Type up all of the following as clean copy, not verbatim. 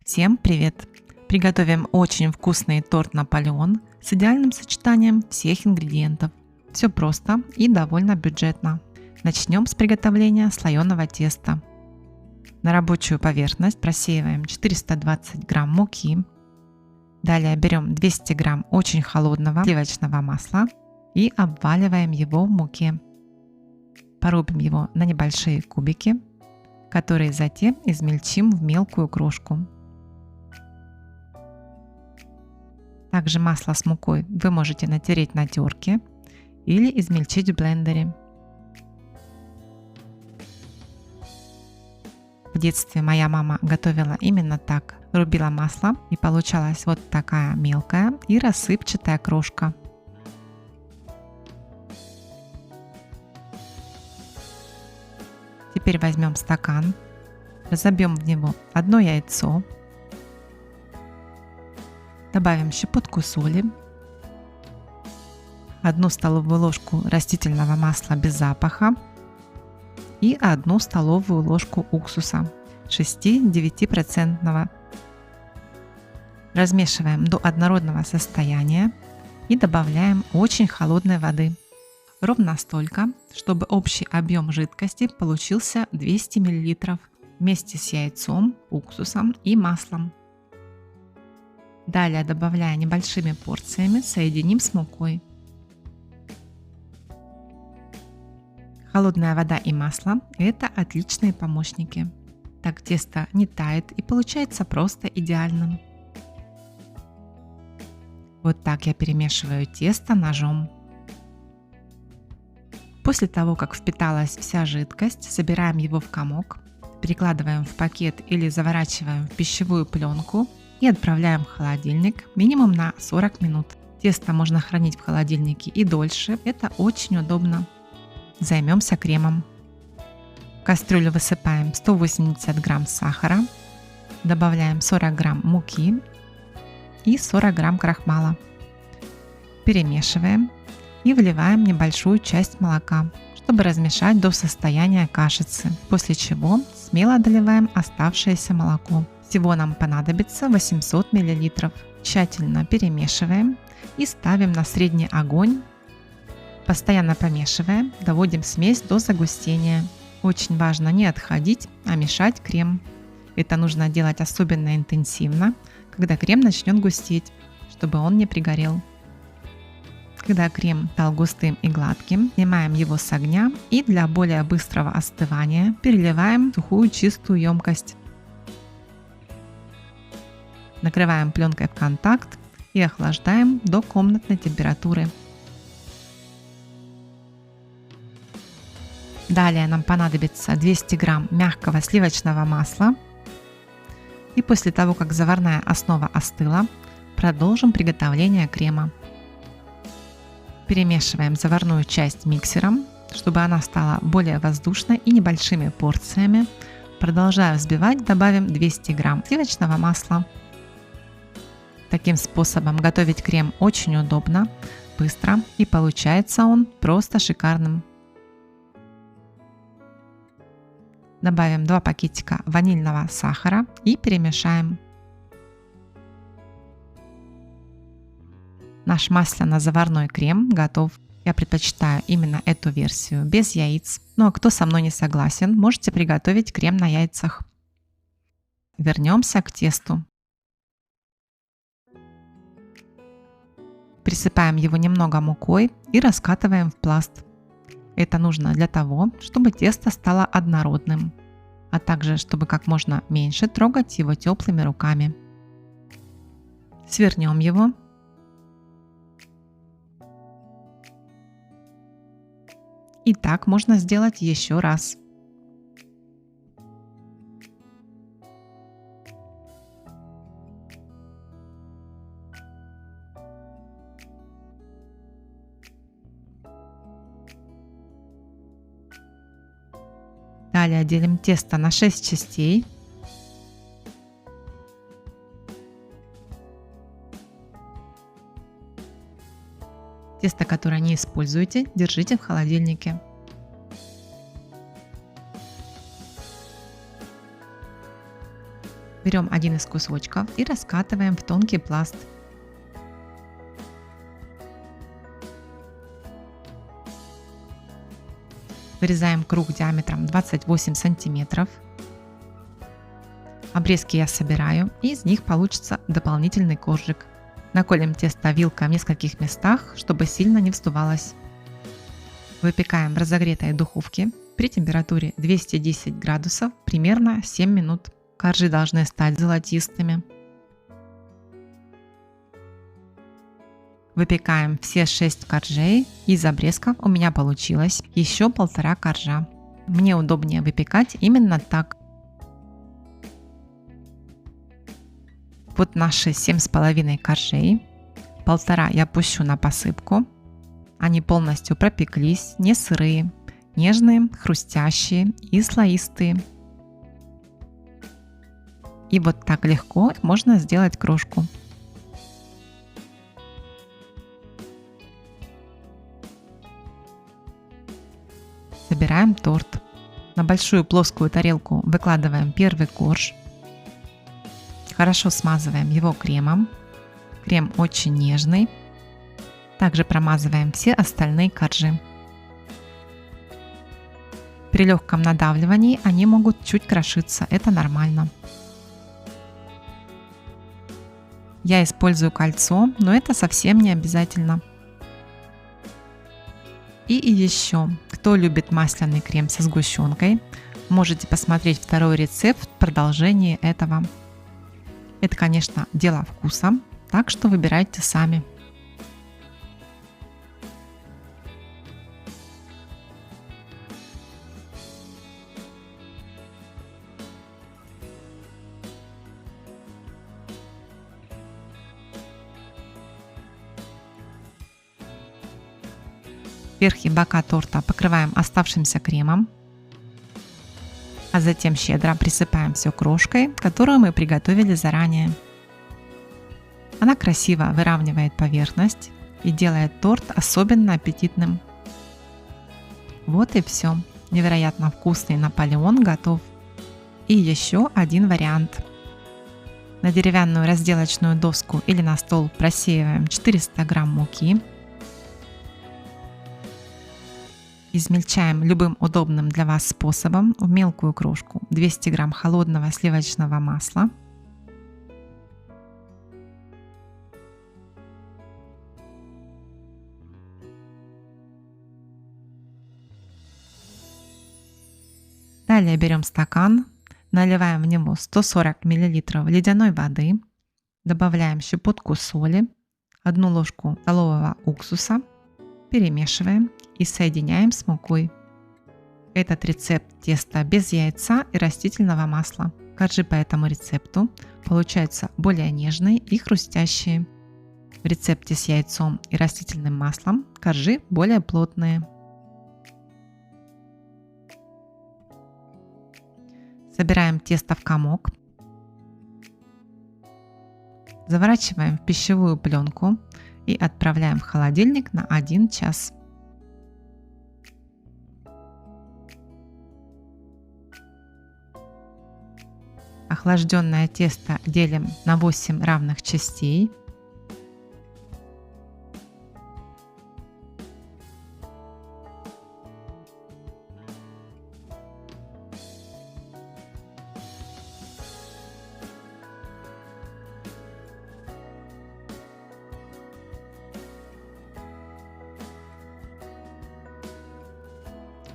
Всем привет! Приготовим очень вкусный торт Наполеон с идеальным сочетанием всех ингредиентов. Все просто и довольно бюджетно. Начнем с приготовления слоеного теста. На рабочую поверхность просеиваем 420 грамм муки. Далее берем 200 грамм очень холодного сливочного масла и обваливаем его в муке. Порубим его на небольшие кубики, которые затем измельчим в мелкую крошку. Также масло с мукой вы можете натереть на терке или измельчить в блендере. В детстве моя мама готовила именно так. Рубила масло и получалась вот такая мелкая и рассыпчатая крошка. Теперь возьмем стакан, разобьем в него одно яйцо, добавим щепотку соли, 1 столовую ложку растительного масла без запаха и 1 столовую ложку уксуса 6-9%. Размешиваем до однородного состояния и добавляем очень холодной воды. Ровно столько, чтобы общий объем жидкости получился 200 мл вместе с яйцом, уксусом и маслом. Далее, добавляя небольшими порциями, соединим с мукой. Холодная вода и масло – это отличные помощники. Так тесто не тает и получается просто идеальным. Вот так я перемешиваю тесто ножом. После того, как впиталась вся жидкость, собираем его в комок, перекладываем в пакет или заворачиваем в пищевую пленку и отправляем в холодильник минимум на 40 минут. Тесто можно хранить в холодильнике и дольше, это очень удобно. Займемся кремом. В кастрюлю высыпаем 180 грамм сахара, добавляем 40 грамм муки и 40 грамм крахмала. Перемешиваем и вливаем небольшую часть молока, чтобы размешать до состояния кашицы, после чего смело доливаем оставшееся молоко. Всего нам понадобится 800 мл. Тщательно перемешиваем и ставим на средний огонь. Постоянно помешиваем, доводим смесь до загустения. Очень важно не отходить, а мешать крем. Это нужно делать особенно интенсивно, когда крем начнет густеть, чтобы он не пригорел. Когда крем стал густым и гладким, снимаем его с огня и для более быстрого остывания переливаем в сухую чистую емкость. Накрываем пленкой в контакт и охлаждаем до комнатной температуры. Далее нам понадобится 200 грамм мягкого сливочного масла. И после того, как заварная основа остыла, продолжим приготовление крема. Перемешиваем заварную часть миксером, чтобы она стала более воздушной, и небольшими порциями. Продолжая взбивать, добавим 200 грамм сливочного масла. Таким способом готовить крем очень удобно, быстро, и получается он просто шикарным. Добавим 2 пакетика ванильного сахара и перемешаем. Наш масляно-заварной крем готов. Я предпочитаю именно эту версию, без яиц. Ну а кто со мной не согласен, можете приготовить крем на яйцах. Вернемся к тесту. Присыпаем его немного мукой и раскатываем в пласт. Это нужно для того, чтобы тесто стало однородным, а также чтобы как можно меньше трогать его теплыми руками. Свернем его. И так можно сделать еще раз. Далее делим тесто на 6 частей. Тесто, которое не используете, держите в холодильнике. Берем один из кусочков и раскатываем в тонкий пласт. Вырезаем круг диаметром 28 сантиметров. Обрезки я собираю, и из них получится дополнительный коржик. Наколем тесто вилкой в нескольких местах, чтобы сильно не вздувалось. Выпекаем в разогретой духовке при температуре 210 градусов примерно 7 минут. Коржи должны стать золотистыми. Выпекаем все 6 коржей. Из обрезков у меня получилось еще 1,5 коржа. Мне удобнее выпекать именно так. Вот наши 7,5 коржей. 1,5 я пущу на посыпку. Они полностью пропеклись, не сырые, нежные, хрустящие и слоистые. И вот так легко можно сделать крошку. Собираем торт. На большую плоскую тарелку выкладываем первый корж. Хорошо смазываем его кремом. Крем очень нежный. Также промазываем все остальные коржи. При легком надавливании они могут чуть крошиться, это нормально. Я использую кольцо, но это совсем не обязательно. И еще, кто любит масляный крем со сгущенкой, можете посмотреть второй рецепт в продолжении этого. Это, конечно, дело вкуса, так что выбирайте сами. Верх и бока торта покрываем оставшимся кремом, а затем щедро присыпаем все крошкой, которую мы приготовили заранее. Она красиво выравнивает поверхность и делает торт особенно аппетитным. Вот и все. Невероятно вкусный Наполеон готов. И еще один вариант. На деревянную разделочную доску или на стол просеиваем 400 грамм муки. Измельчаем любым удобным для вас способом в мелкую крошку 200 грамм холодного сливочного масла. Далее берем стакан, наливаем в него 140 мл ледяной воды, добавляем щепотку соли, 1 ложку столового уксуса, перемешиваем и соединяем с мукой. Этот рецепт теста без яйца и растительного масла. Коржи по этому рецепту получаются более нежные и хрустящие. В рецепте с яйцом и растительным маслом коржи более плотные. Собираем тесто в комок. Заворачиваем в пищевую пленку и отправляем в холодильник на 1 час. Охлажденное тесто делим на 8 равных частей.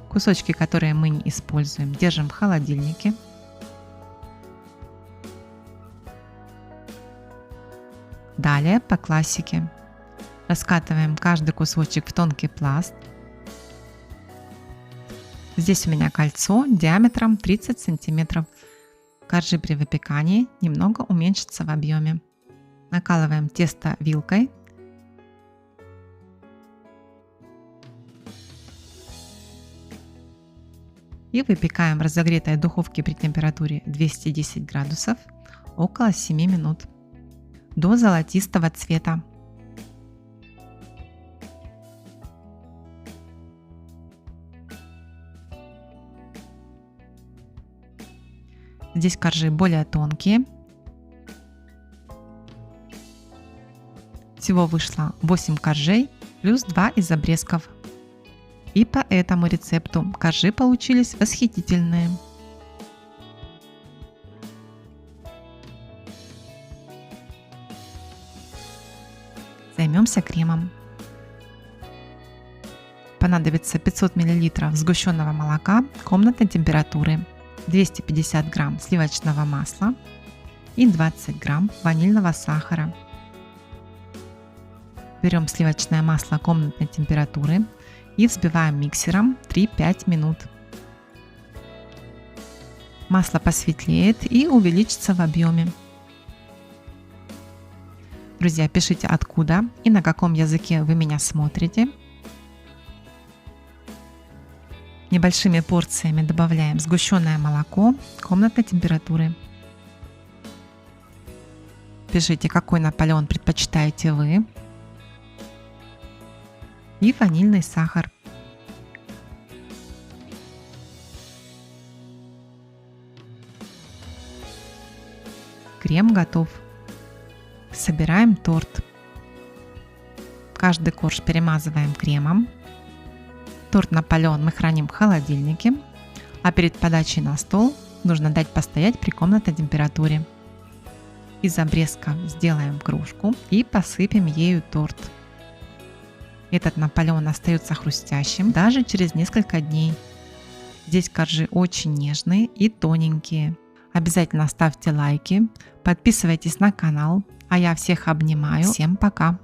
Кусочки, которые мы не используем, держим в холодильнике. Далее по классике. Раскатываем каждый кусочек в тонкий пласт. Здесь у меня кольцо диаметром 30 сантиметров. Коржи при выпекании немного уменьшатся в объеме. Накалываем тесто вилкой. И выпекаем в разогретой духовке при температуре 210 градусов около 7 минут до золотистого цвета. Здесь коржи более тонкие, Всего вышло 8 коржей плюс 2 из обрезков. И по этому рецепту коржи получились восхитительные. Займемся кремом. Понадобится 500 мл сгущенного молока комнатной температуры, 250 грамм сливочного масла и 20 грамм ванильного сахара. Берем сливочное масло комнатной температуры и взбиваем миксером 3-5 минут. Масло посветлеет и увеличится в объеме. Друзья, пишите, откуда и на каком языке вы меня смотрите. Небольшими порциями добавляем сгущенное молоко комнатной температуры. Пишите, какой Наполеон предпочитаете вы. И ванильный сахар. Крем готов. Собираем торт. Каждый корж перемазываем кремом. Торт Наполеон мы храним в холодильнике, а перед подачей на стол нужно дать постоять при комнатной температуре. Из обрезка сделаем кружку и посыпем ею торт. Этот Наполеон остается хрустящим даже через несколько дней. Здесь коржи очень нежные и тоненькие. Обязательно ставьте лайки, подписывайтесь на канал, а я всех обнимаю. Всем пока!